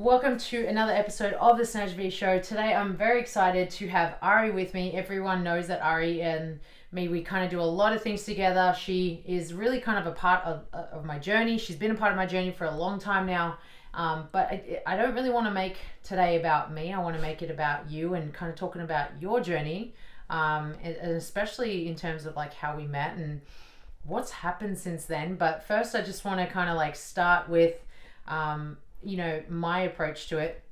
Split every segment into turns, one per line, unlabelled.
welcome to another episode of the Snatch V Show. Today I'm very excited to have Aree with me. Everyone knows that Aree and me, we kind of do a lot of things together. She is really kind of a part of my journey. She's been a part of my journey for a long time now. But I don't really want to make today about me. I want to make it about you and kind of talking about your journey, and especially in terms of like how we met and what's happened since then. But first I just want to kind of like start with my approach to it.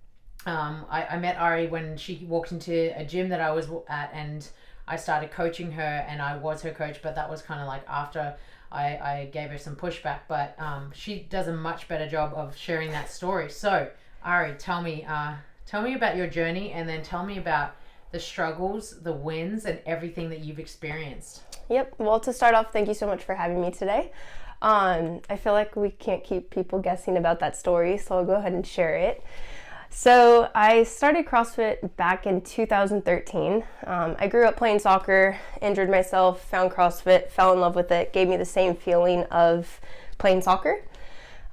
I met Aree when she walked into a gym that I was at, and I started coaching her, and I was her coach, but that was kind of like after I gave her some pushback. But she does a much better job of sharing that story. So Aree, tell me about your journey, and then tell me about the struggles, the wins, and everything that you've experienced.
Yep. Well, to start off, thank you so much for having me today. I feel like we can't keep people guessing about that story, so I'll go ahead and share it. So I started CrossFit back in 2013. I grew up playing soccer, injured myself, found CrossFit, fell in love with it, gave me the same feeling of playing soccer.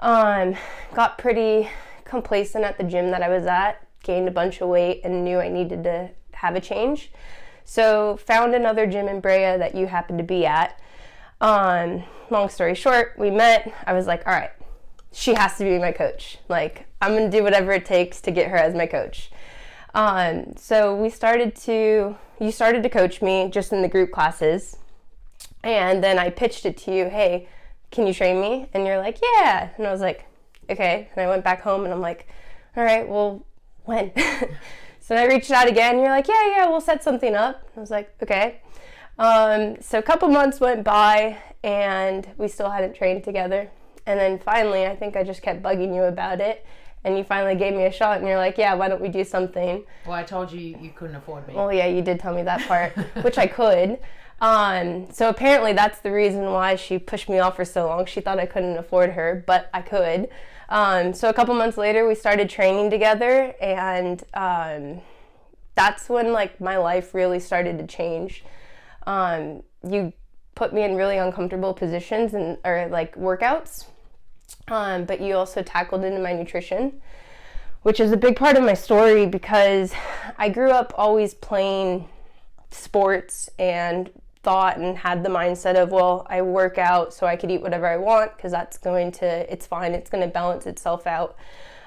Got pretty complacent at the gym that I was at, gained a bunch of weight, and knew I needed to have a change. So found another gym in Brea that you happened to be at. Long story short, we met. I was like, all right, she has to be my coach. Like, I'm going to do whatever it takes to get her as my coach. So you started to coach me just in the group classes. And then I pitched it to you, hey, can you train me? And you're like, yeah. And I was like, okay. And I went back home and I'm like, all right, well, when? So I reached out again. And you're like, yeah, we'll set something up. I was like, okay. So a couple months went by and we still hadn't trained together. And then finally, I think I just kept bugging you about it. And you finally gave me a shot and you're like, yeah, why don't we do something?
Well, I told you you couldn't afford me.
Well, yeah, you did tell me that part, which I could. So apparently that's the reason why she pushed me off for so long. She thought I couldn't afford her, but I could. So a couple months later, we started training together, and that's when like my life really started to change. You put me in really uncomfortable positions or like workouts, but you also tackled into my nutrition, which is a big part of my story because I grew up always playing sports and thought and had the mindset of, well, I work out so I could eat whatever I want because it's fine, it's going to balance itself out.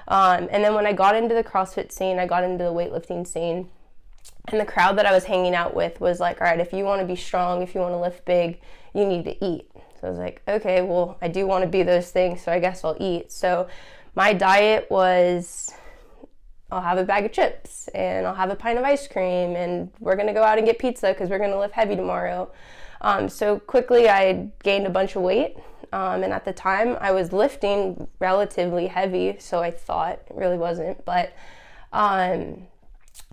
And then when I got into the CrossFit scene, I got into the weightlifting scene. And the crowd that I was hanging out with was like, all right, if you want to be strong, if you want to lift big, you need to eat. So I was like, okay, well, I do want to be those things, so I guess I'll eat. So my diet was, I'll have a bag of chips and I'll have a pint of ice cream and we're going to go out and get pizza because we're going to lift heavy tomorrow. So quickly I gained a bunch of weight. And at the time I was lifting relatively heavy, so I thought it really wasn't, but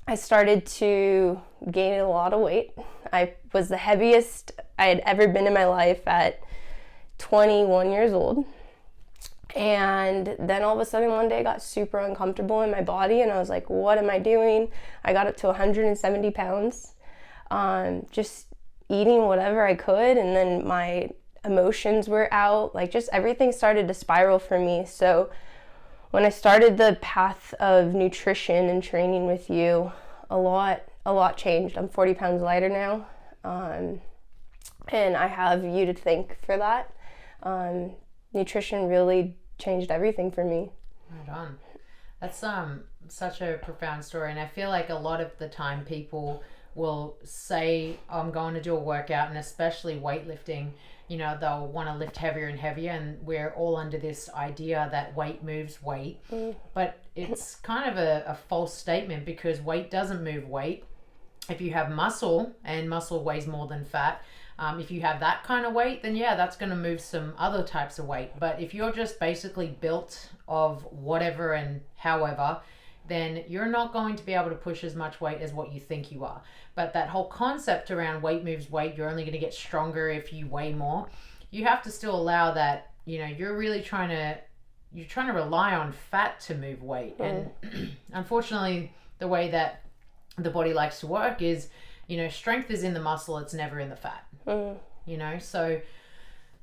I started to gain a lot of weight. I was the heaviest I had ever been in my life at 21 years old. And then all of a sudden one day I got super uncomfortable in my body and I was like, what am I doing? I got up to 170 pounds, just eating whatever I could. And then my emotions were out, like just everything started to spiral for me. So when I started the path of nutrition and training with you, a lot changed. I'm 40 pounds lighter now, and I have you to thank for that. Nutrition really changed everything for me.
Right on. That's such a profound story, and I feel like a lot of the time people will say, I'm going to do a workout, and especially weightlifting, they'll want to lift heavier and heavier, and we're all under this idea that weight moves weight. But it's kind of a false statement because weight doesn't move weight. If you have muscle, and muscle weighs more than fat, if you have that kind of weight, then yeah, that's going to move some other types of weight. But if you're just basically built of whatever and however, then you're not going to be able to push as much weight as what you think you are. But that whole concept around weight moves weight, you're only going to get stronger if you weigh more. You have to still allow that, you're really trying to rely on fat to move weight. And unfortunately, the way that the body likes to work is, strength is in the muscle, it's never in the fat. So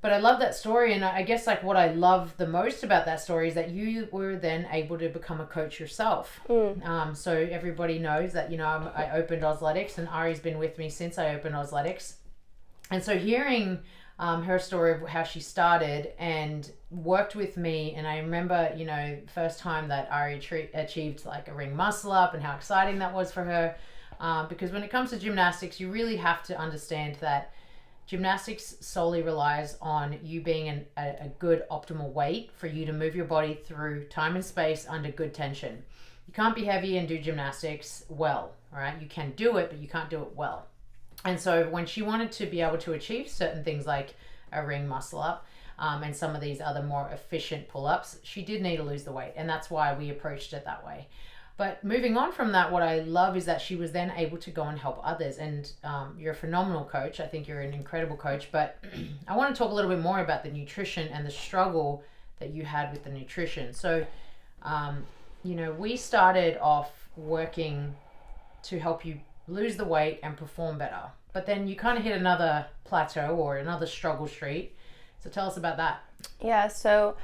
But I love that story, and I guess like what I love the most about that story is that you were then able to become a coach yourself. So everybody knows that, you know, I opened Ausletics, and Aree's been with me since I opened Ausletics. And so hearing her story of how she started and worked with me, and I remember, you know, first time that Aree achieved like a ring muscle up and how exciting that was for her. Because when it comes to gymnastics, you really have to understand that gymnastics solely relies on you being a good optimal weight for you to move your body through time and space under good tension. You can't be heavy and do gymnastics well, all right? You can do it, but you can't do it well. And so when she wanted to be able to achieve certain things like a ring muscle up and some of these other more efficient pull-ups, she did need to lose the weight. And that's why we approached it that way. But moving on from that, what I love is that she was then able to go and help others. And you're a phenomenal coach. I think you're an incredible coach. But I want to talk a little bit more about the nutrition and the struggle that you had with the nutrition. So, you know, we started off working to help you lose the weight and perform better. But then you kind of hit another plateau or another struggle street. So tell us about that.
Yeah, so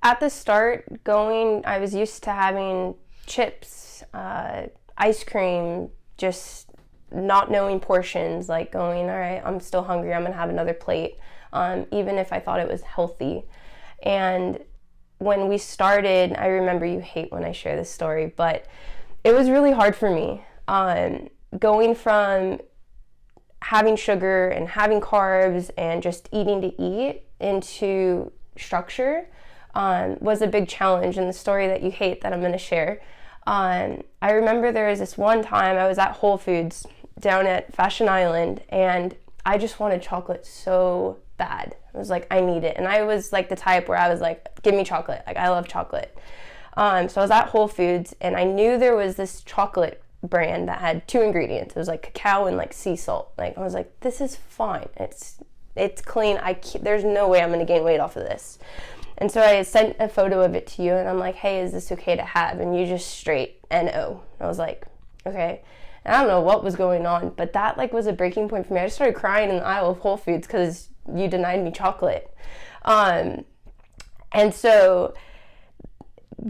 at the start, I was used to having chips, ice cream, just not knowing portions, like going, all right, I'm still hungry, I'm gonna have another plate, even if I thought it was healthy. And when we started, I remember you hate when I share this story, but it was really hard for me. Going from having sugar and having carbs and just eating to eat into structure was a big challenge. And the story that you hate that I'm going to share, I remember there was this one time I was at Whole Foods down at Fashion Island, and I just wanted chocolate so bad. I was like, I need it. And I was like the type where I was like, give me chocolate. Like, I love chocolate. So I was at Whole Foods, and I knew there was this chocolate brand that had 2 ingredients. It was like cacao and like sea salt. Like, I was like, this is fine. It's clean. There's no way I'm going to gain weight off of this. And so I sent a photo of it to you, and I'm like, hey, is this okay to have? And you just straight NO. I was like, okay. And I don't know what was going on, but that like was a breaking point for me. I just started crying in the aisle of Whole Foods because you denied me chocolate. And so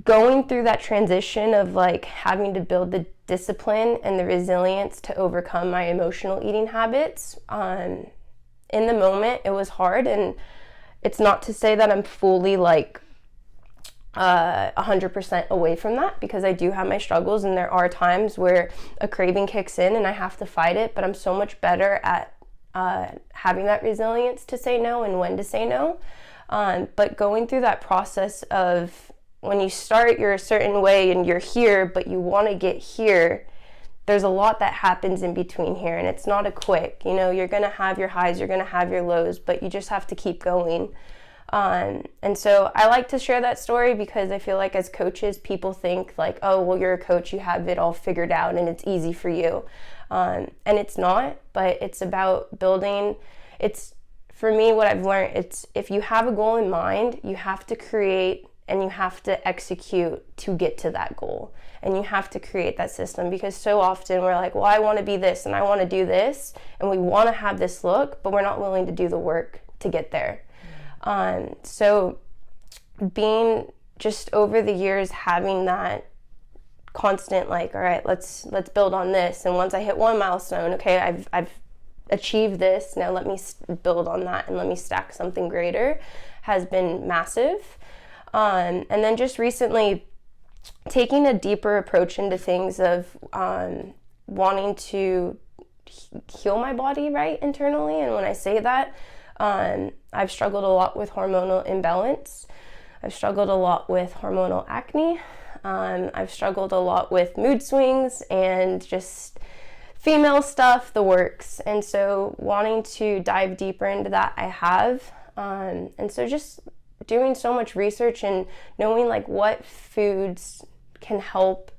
going through that transition of like having to build the discipline and the resilience to overcome my emotional eating habits, in the moment it was hard, and it's not to say that I'm fully like 100% away from that, because I do have my struggles, and there are times where a craving kicks in and I have to fight it, but I'm so much better at having that resilience to say no and when to say no. But going through that process of when you start, you're a certain way and you're here, but you want to get here, there's a lot that happens in between here, and it's not a quick, you're going to have your highs, you're going to have your lows, but you just have to keep going. And so I like to share that story because I feel like as coaches, people think like, oh, well, you're a coach, you have it all figured out and it's easy for you. And it's not, but it's about building. It's, for me, what I've learned, it's if you have a goal in mind, you have to create and you have to execute to get to that goal. And you have to create that system, because so often we're like, well, I want to be this and I want to do this, and we want to have this look, but we're not willing to do the work to get there. So being just over the years, having that constant like, all right, let's build on this. And once I hit one milestone, okay, I've achieved this, now let me build on that and let me stack something greater, has been massive. And then just recently taking a deeper approach into things of wanting to heal my body right internally. And when I say that, I've struggled a lot with hormonal imbalance. I've struggled a lot with hormonal acne. I've struggled a lot with mood swings and just female stuff, the works. And so wanting to dive deeper into that, I have. And so just doing so much research and knowing like what foods can help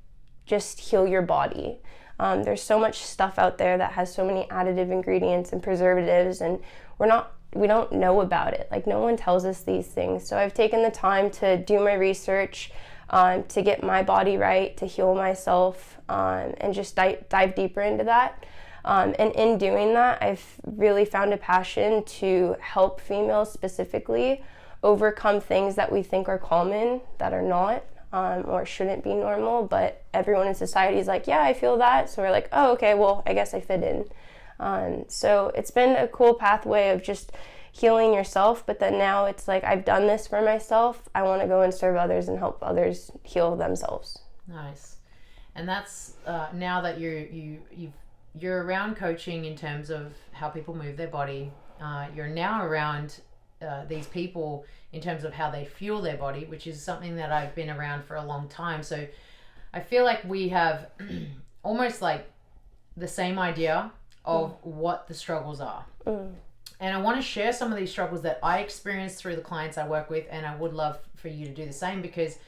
just heal your body. There's so much stuff out there that has so many additive ingredients and preservatives, and we don't know about it. Like, no one tells us these things. So I've taken the time to do my research, to get my body right, to heal myself, and just dive deeper into that. And in doing that, I've really found a passion to help females specifically overcome things that we think are common that are not, or shouldn't be normal, but everyone in society is like, yeah, I feel that. So we're like, oh, okay, well, I guess I fit in. So it's been a cool pathway of just healing yourself, but then now it's like, I've done this for myself. I want to go and serve others and help others heal themselves.
Nice. And that's now that you're around coaching in terms of how people move their body. You're now around these people in terms of how they fuel their body, which is something that I've been around for a long time. So I feel like we have almost like the same idea of what the struggles are. And I want to share some of these struggles that I experienced through the clients I work with, and I would love for you to do the same, because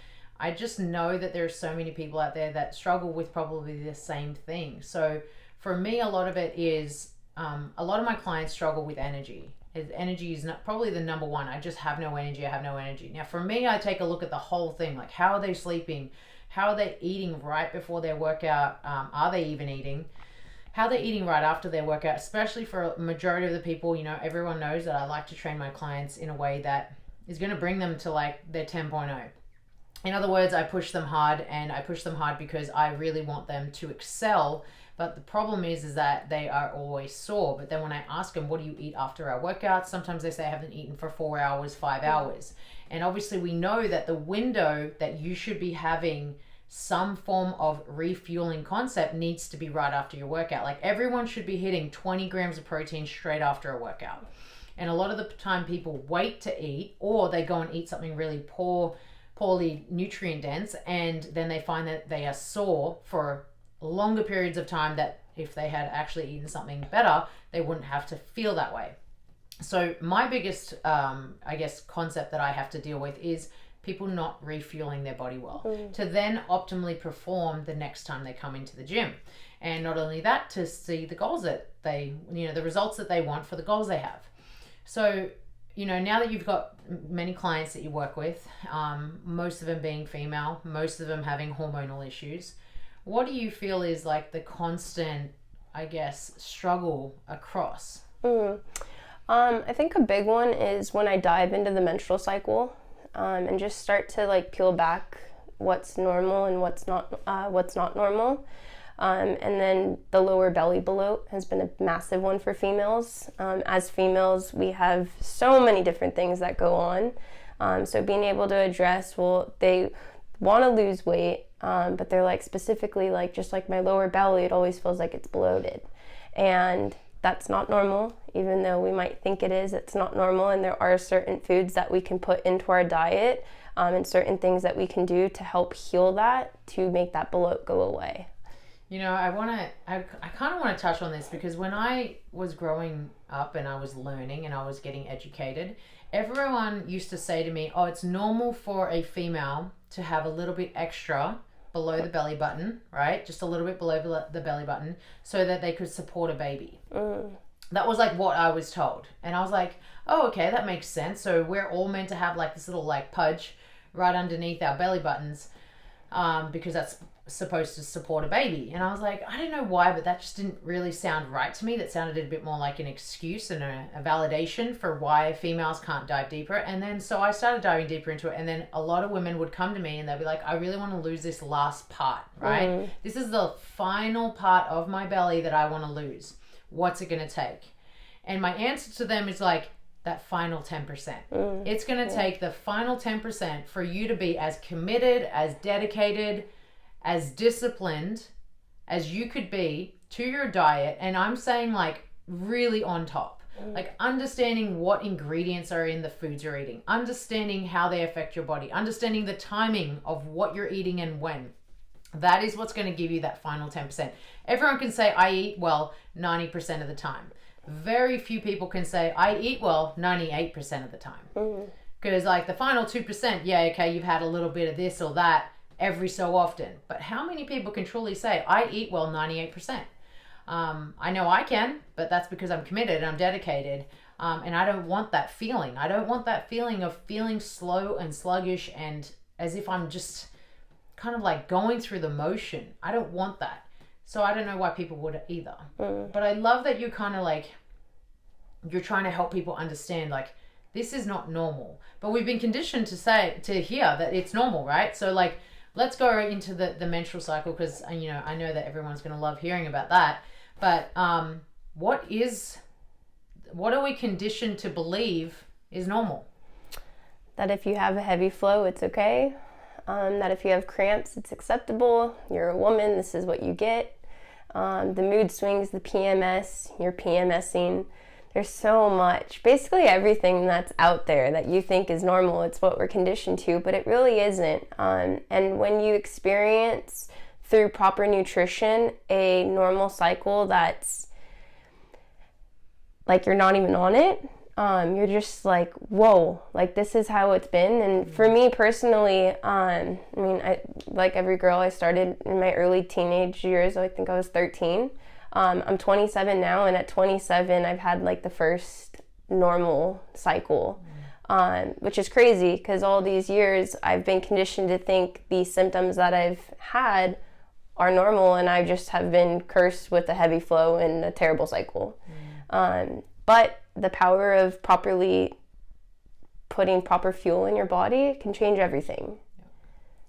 I just know that there are so many people out there that struggle with probably the same thing. So for me, a lot of it is, a lot of my clients struggle with energy. Energy is not probably the number one. I just have no energy. I have no energy. Now, for me, I take a look at the whole thing. Like, how are they sleeping? How are they eating right before their workout? Are they even eating? How they're eating right after their workout, especially for a majority of the people. You know, everyone knows that I like to train my clients in a way that is going to bring them to like their 10.0. In other words, I push them hard, and I push them hard because I really want them to excel. But the problem is that they are always sore. But then when I ask them, what do you eat after our workouts? Sometimes they say I haven't eaten for 4 hours, 5 hours. And obviously we know that the window that you should be having some form of refueling concept needs to be right after your workout. Like, everyone should be hitting 20 grams of protein straight after a workout. And a lot of the time people wait to eat, or they go and eat something really poorly nutrient dense, and then they find that they are sore for longer periods of time, that if they had actually eaten something better, they wouldn't have to feel that way. So my biggest, I guess, concept that I have to deal with is people not refueling their body well to then optimally perform the next time they come into the gym. And not only that, to see the goals that they, the results that they want for the goals they have. So, now that you've got many clients that you work with, most of them being female, most of them having hormonal issues, what do you feel is like the constant, I guess, struggle across?
I think a big one is when I dive into the menstrual cycle, and just start to like peel back what's normal and what's not normal. And then the lower belly bloat has been a massive one for females. As females, we have so many different things that go on. So being able to address, well, they want to lose weight, but they're like, specifically, like, just like my lower belly, it always feels like it's bloated. And that's not normal. Even though we might think it is, it's not normal. And there are certain foods that we can put into our diet, and certain things that we can do to help heal that, to make that bloat go away.
I kind of want to touch on this, because when I was growing up and I was learning and I was getting educated, everyone used to say to me, oh, it's normal for a female to have a little bit extra below the belly button, right? Just a little bit below the belly button, so that they could support a baby. That was like what I was told. And I was like, oh, okay, that makes sense. So we're all meant to have like this little like pudge right underneath our belly buttons, because that's supposed to support a baby. And I was like, I don't know why, but that just didn't really sound right to me. That sounded a bit more like an excuse and a validation for why females can't dive deeper. And then so I started diving deeper into it, and then a lot of women would come to me and they'd be like, I really want to lose this last part, right? This is the final part of my belly that I want to lose. What's it going to take? And my answer to them is like, that final 10%. It's going to take the final 10% for you to be as committed, as dedicated, as disciplined as you could be to your diet. And I'm saying like really on top, like understanding what ingredients are in the foods you're eating, understanding how they affect your body, understanding the timing of what you're eating and when. That is what's going to give you that final 10%. Everyone can say, I eat well 90% of the time. Very few people can say, I eat well 98% of the time. Because like the final 2%, yeah, okay, you've had a little bit of this or that every so often. But how many people can truly say, I eat well 98%? I know I can, but that's because I'm committed and I'm dedicated. And I don't want that feeling. I don't want that feeling of feeling slow and sluggish and as if I'm just kind of like going through the motion. I don't want that. So I don't know why people would either. But I love that you kind of like, you're trying to help people understand, like, this is not normal. But we've been conditioned to hear that it's normal, right? So like, let's go into the menstrual cycle, because, you know, I know that everyone's going to love hearing about that. But what are we conditioned to believe is normal?
That if you have a heavy flow, it's okay. That if you have cramps, it's acceptable. You're a woman, this is what you get. The mood swings, the PMS, you're PMSing. There's so much. Basically everything that's out there that you think is normal, it's what we're conditioned to, but it really isn't. And when you experience through proper nutrition a normal cycle that's like you're not even on it, you're just like, whoa, like this is how it's been. And for me personally, I mean, like every girl, I started in my early teenage years. I think I was 13. I'm 27 now, and at 27, I've had like the first normal cycle, which is crazy because all these years I've been conditioned to think the symptoms that I've had are normal, and I just have been cursed with a heavy flow and a terrible cycle. But the power of properly putting proper fuel in your body can change everything.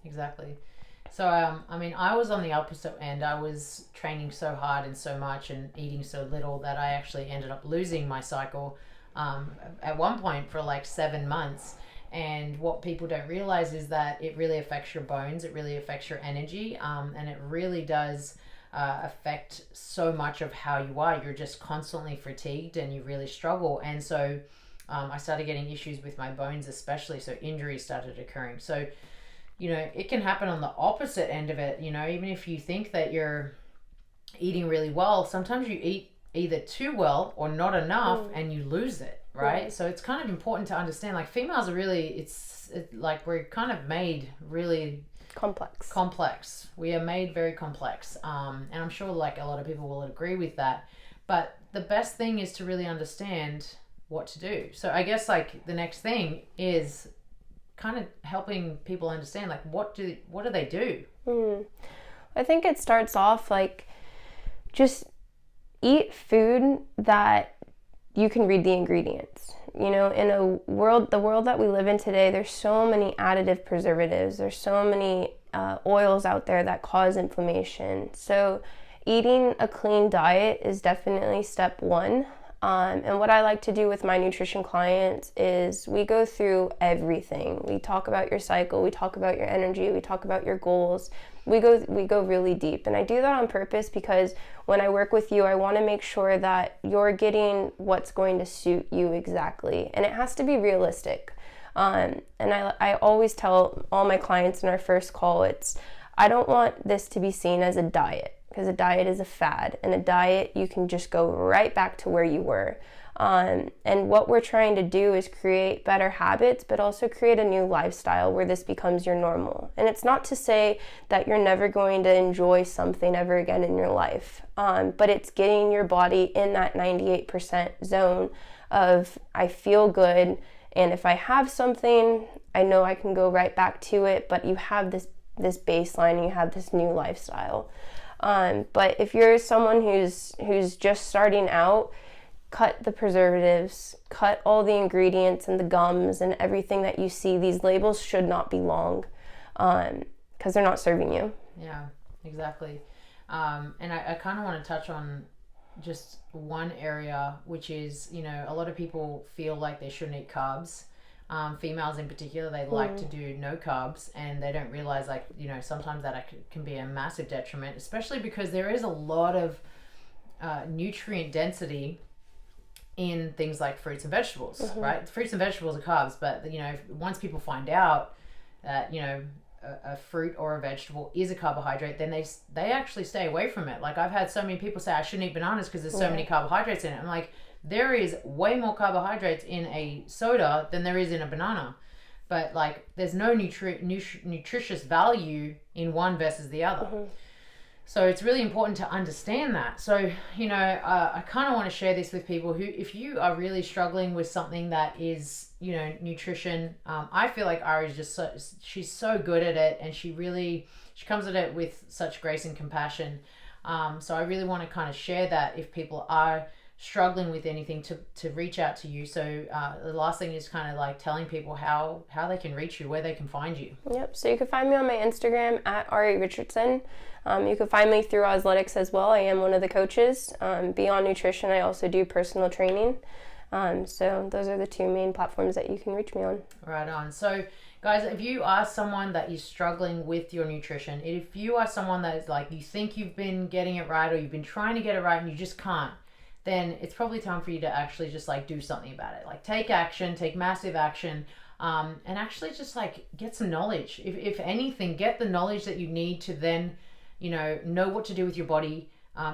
Exactly. So, I mean, I was on the opposite end. I was training so hard and so much and eating so little that I actually ended up losing my cycle at one point for like 7 months. And what people don't realize is that it really affects your bones. It really affects your energy. And it really does affect so much of how you are. You're just constantly fatigued and you really struggle. And so I started getting issues with my bones especially. So injuries started occurring. So, you know, it can happen on the opposite end of it. You know, even if you think that you're eating really well, sometimes you eat either too well or not enough and you lose it, right? So it's kind of important to understand, like, females are really, it's like we're kind of made really complex. We are made very complex. And I'm sure like a lot of people will agree with that. But the best thing is to really understand what to do. So I guess like the next thing is kind of helping people understand, like, what do they do?
I think it starts off like just eat food that you can read the ingredients. You know, in the world that we live in today, there's so many additive preservatives. There's so many oils out there that cause inflammation. So eating a clean diet is definitely step one. And what I like to do with my nutrition clients is we go through everything. We talk about your cycle, we talk about your energy, we talk about your goals. We go really deep. And I do that on purpose because when I work with you, I want to make sure that you're getting what's going to suit you exactly. And it has to be realistic. And I always tell all my clients in our first call, I don't want this to be seen as a diet. Because a diet is a fad, and a diet you can just go right back to where you were. And what we're trying to do is create better habits, but also create a new lifestyle where this becomes your normal. And it's not to say that you're never going to enjoy something ever again in your life, but it's getting your body in that 98% zone of I feel good, and if I have something, I know I can go right back to it, but you have this baseline, and you have this new lifestyle. But if you're someone who's just starting out, cut the preservatives, cut all the ingredients and the gums and everything that you see. These labels should not be long because they're not serving you.
Yeah, exactly. And I kind of want to touch on just one area, which is, you know, a lot of people feel like they shouldn't eat carbs. Females in particular, they like to do no carbs, and they don't realize, like, you know, sometimes that can be a massive detriment, especially because there is a lot of nutrient density in things like fruits and vegetables, right? Fruits and vegetables are carbs, but, you know, once people find out that, you know, a fruit or a vegetable is a carbohydrate, then they actually stay away from it. Like, I've had so many people say I shouldn't eat bananas because there's so many carbohydrates in it. I'm like, there is way more carbohydrates in a soda than there is in a banana. But, like, there's no nutritious value in one versus the other. So it's really important to understand that. So, you know, I kind of want to share this with people who, if you are really struggling with something that is, you know, nutrition, I feel like Aree is just she's so good at it, and she comes at it with such grace and compassion. So I really want to kind of share that if people are struggling with anything, to reach out to you. So the last thing is kind of like telling people how they can reach you, where they can find you.
Yep. So you can find me on my Instagram at Aree Richardson. You can find me through Athletics as well. I am one of the coaches. Beyond nutrition, I also do personal training. So those are the two main platforms that you can reach me on.
Right on. So guys, if you are someone that is struggling with your nutrition, if you are someone that is like, you think you've been getting it right, or you've been trying to get it right and you just can't, then it's probably time for you to actually just like do something about it. Like take action, take massive action, and actually just like get some knowledge. If anything, get the knowledge that you need to then, know what to do with your body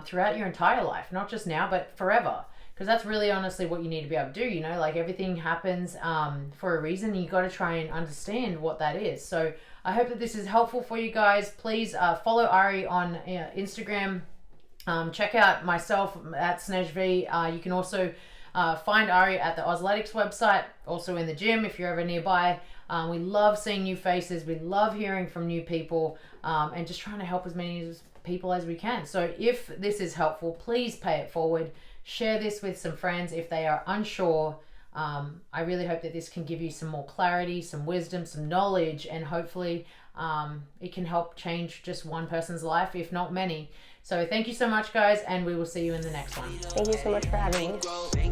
throughout your entire life, not just now, but forever. Because that's really honestly what you need to be able to do. Like everything happens for a reason. You got to try and understand what that is. So I hope that this is helpful for you guys. Please follow Aree on Instagram. Check out myself at Snezhv. You can also find Aree at the Athletics website, also in the gym if you're ever nearby. We love seeing new faces. We love hearing from new people, and just trying to help as many people as we can. So if this is helpful, please pay it forward. Share this with some friends if they are unsure. I really hope that this can give you some more clarity, some wisdom, some knowledge, and hopefully it can help change just one person's life, if not many. So thank you so much, guys, and we will see you in the next one.
Thank you so much for having me.